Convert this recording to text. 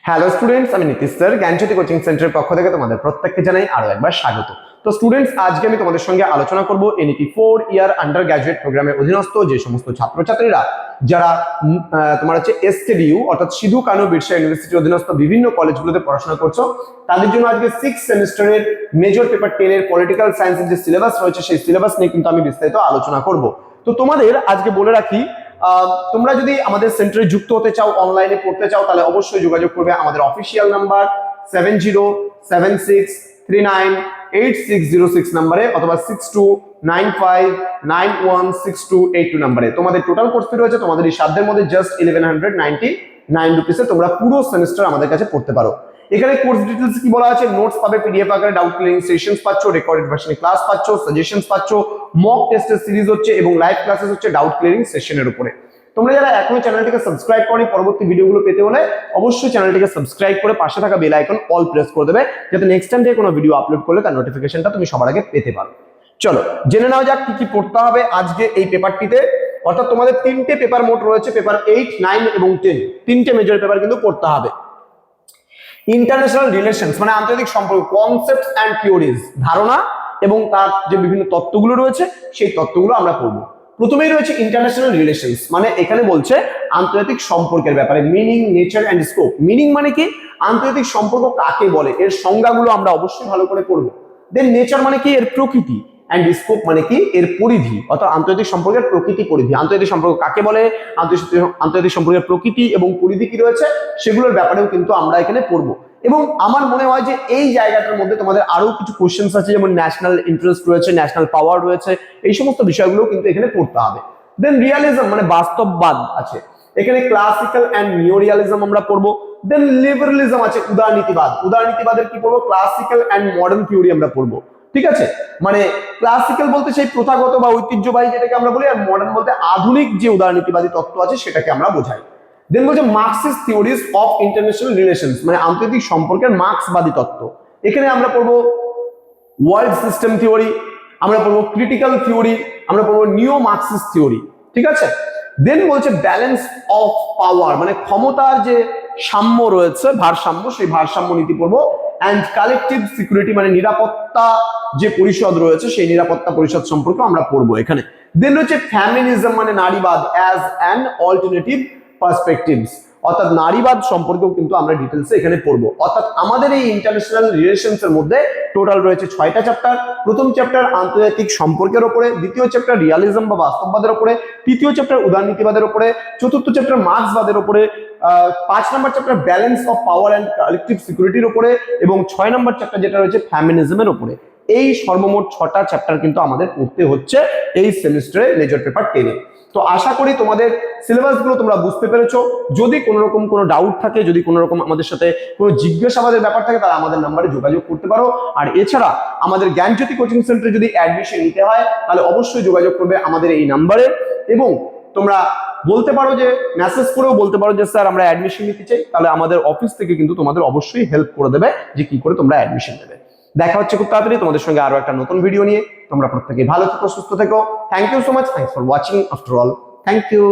Hello students, আমি Nitish sir জ্ঞানজ্যোতি coaching সেন্টারের পক্ষ থেকে তোমাদের প্রত্যেককে জানাই আরো একবার স্বাগত। তো স্টুডেন্টস, আজকে আমি তোমাদের সঙ্গে আলোচনা করব এনইপি 4 ইয়ার আন্ডার গ্র্যাজুয়েট প্রোগ্রামের অধীনস্থ যে সমস্ত ছাত্রছাত্রীরা যারা তোমার হচ্ছে এসটিডিইউ অর্থাৎ সিধু কানু বিরসা ইউনিভার্সিটির অধীনস্থ বিভিন্ন কলেজগুলোতে পড়াশোনা করছো, তাদের জন্য আজকে 6 সেমিস্টারের মেজর পেপার 10 এর পলিটিক্যাল সায়েন্সের যে সিলেবাস রয়েছে সেই সিলেবাস নিয়ে কিন্তু আমি বিস্তারিত আলোচনা করব। তো তোমাদের আজকে বলে রাখি, তোমরা যদি আমাদের সেন্টারে যুক্ত হতে চাও, অনলাইনে পড়তে চাও, তাহলে অবশ্যই যোগাযোগ করবে আমাদের অফিসিয়াল নাম্বার 7076398606 নাম্বারে অথবা 6295916282 নাম্বারে। তোমাদের টোটাল কোর্স ফি রয়েছে তোমাদের এই সাধ্যের মধ্যে জাস্ট 1199 রুপিসে তোমরা পুরো সেমিস্টার আমাদের কাছে পড়তে পারো। এখানে কোর্স ডিটেইলস কি বলা আছে, নোটস পাবে পিডিএফ আকারে, ডাউট ক্লিয়ারিং সেশনস পাচ্ছ, রেকর্ডেড ভার্সনে ক্লাস পাচ্ছ, সাজেশনস পাচ্ছ, মক টেস্টের সিরিজ হচ্ছে এবং লাইভ ক্লাসেস হচ্ছে ডাউট ক্লিয়ারিং সেশনের উপরে। তোমরা যারা এখনো চ্যানেলটিকে সাবস্ক্রাইব করনি, পরবর্তী ভিডিওগুলো পেতে হলে অবশ্যই চ্যানেলটিকে সাবস্ক্রাইব করে পাশে থাকা বেল আইকন অল প্রেস করে দেবে, যাতে নেক্সট টাইম থেকে কোনো ভিডিও আপলোড করলে তার নোটিফিকেশনটা তুমি সবার আগে পেতে পারো। চলো জেনে নেওয়া যাক কি কি পড়তে হবে আজকে এই পেপারটিতে। অর্থাৎ তোমাদের তিনটে পেপার মোট রয়েছে, পেপার 8, 9 এবং 10, তিনটে মেজর পেপার কিন্তু পড়তে হবে। ইন্টারন্যাশনাল রিলেশনস মানে আন্তর্জাতিক সম্পর্ক, কনসেপ্টস এন্ড থিওরিজ, ধারণা এবং তার যে বিভিন্ন তত্ত্বগুলো রয়েছে সেই তত্ত্বগুলো আমরা পড়ব। প্রথমেই রয়েছে ইন্টারন্যাশনাল রিলেশনস, মানে এখানে বলছে আন্তর্জাতিক সম্পর্কের ব্যাপারে, meaning, nature and scope. Meaning মানে কি, আন্তর্জাতিক সম্পর্ক কাকে বলে, এর সংজ্ঞাগুলো আমরা অবশ্যই ভালো করে পড়ব। দেন নেচার মানে কি, এর প্রকৃতি, এন্ড স্কোপ মানে কি, এর পরিধি, অর্থাৎ আন্তর্জাতিক সম্পর্কের প্রকৃতি পরিধি। আন্তর্জাতিক সম্পর্ক কাকে বলে, আন্তর্জাতিক সম্পর্কের প্রকৃতি এবং পরিধি কি রয়েছে সেগুলোর ব্যাপারেও কিন্তু আমরা এখানে পড়বো। এবং আমার মনে হয় যে এই জায়গাটার মধ্যে তোমাদের আরো কিছু কোশ্চেন্স আছে, যেমন ন্যাশনাল ইন্টারেস্ট রয়েছে, ন্যাশনাল পাওয়ার রয়েছে, এই সমস্ত বিষয়গুলো কিন্তু এখানে পড়তে হবে। দেন রিয়ালিজম মানে বাস্তববাদ আছে, এখানে ক্লাসিক্যাল এন্ড নিও রিয়ালিজম আমরা পড়বো। দেন লিবারালিজম আছে, উদারনীতিবাদ, উদারনীতিবাদের কি পড়বো, ক্লাসিক্যাল এন্ড মডার্ন থিওরি আমরা পড়বো। ঠিক আছে, মানে ক্লাসিক্যাল বলতে সেই প্রথাগত বা ঐতিহ্যবাহী যেটাকে আমরা বলি, আর মডার্ন বলতে আধুনিক যে উদারনীতিবাদী তত্ত্ব আছে সেটাকে আমরা বোঝাই। দেন বলছে Marxist theories of international relations মানে আন্তর্জাতিক সম্পর্কের মার্ক্সবাদী তত্ত্ব। এখানে আমরা পড়বো ওয়ার্ল্ড সিস্টেম থিওরি, আমরা পড়বো ক্রিটিক্যাল থিওরি, আমরা পড়বো নিও মার্কসিস্ট থিওরি। ঠিক আছে, দেন বলছে ব্যালেন্স অফ পাওয়ার মানে ক্ষমতার যে সাম্য রয়েছে, ভারসাম্য, সেই ভারসাম্য নীতি পড়বো। অ্যান্ড কালেকটিভ সিকিউরিটি মানে নিরাপত্তা যে পরিষদ রয়েছে সেই নিরাপত্তা পরিষদ সম্পর্কে আমরা পড়বো এখানে। দেন হচ্ছে ফ্যামিনিজম মানে নারীবাদ অ্যাজ অ্যান অল্টারনেটিভ পার্সপেক্টিভস, অর্থাৎ নারীবাদ সম্পর্কেও কিন্তু আমরা ডিটেলসে এখানে পড়বো। অর্থাৎ আমাদের এই ইন্টারন্যাশনাল রিলেশনস এর মধ্যে টোটাল রয়েছে 6টা চ্যাপ্টার। প্রথম চ্যাপ্টার আন্তর্জাতিক সম্পর্কের উপরে, দ্বিতীয় চ্যাপ্টার রিয়ালিজম বা বাস্তববাদের উপরে, তৃতীয় চ্যাপ্টার উদারনীতিবাদের উপরে, চতুর্থ চ্যাপ্টার মার্ক্সবাদের উপরে, 5 নম্বর chapter balance of power and collective সিকিউরিটির উপরে এবং 6 নম্বর চ্যাপ্টার যেটা রয়েছে ফ্যামিনিজমের উপরে। এই সর্বমোট 6টা চ্যাপ্টার কিন্তু আমাদের পড়তে হচ্ছে এই সেমিস্টারে মেজর পেপার 10 এ। তো আশা করি তোমাদের সিলেবাস গুলো তোমরা বুঝতে পেরেছো। যদি কোনো রকম কোনো ডাউট থাকে, যদি কোনো রকম আমাদের সাথে কোনো জিজ্ঞাসাবাদের ব্যাপার থাকে, তাহলে আমাদের নাম্বারে যোগাযোগ করতে পারো। আর এছাড়া আমাদের জ্ঞানজ্যোতি কোচিং সেন্টারে যদি অ্যাডমিশন নিতে হয় তাহলে অবশ্যই যোগাযোগ করবে আমাদের এই নাম্বারে। এবং তোমরা বলতে পারো যে মেসেজ করেও বলতে পারো যে স্যার আমরা অ্যাডমিশন নিতে চাই, তাহলে আমাদের অফিস থেকে কিন্তু তোমাদের অবশ্যই হেল্প করে দেবে যে কি করে তোমরা অ্যাডমিশন নেবে। দেখা হচ্ছে খুব তাড়াতাড়ি তোমাদের সঙ্গে আরো একটা নতুন ভিডিও নিয়ে। তোমরা প্রত্যেকে ভালো থেকো, সুস্থ থেকো। Thank you so much, thanks for watching after all, thank you.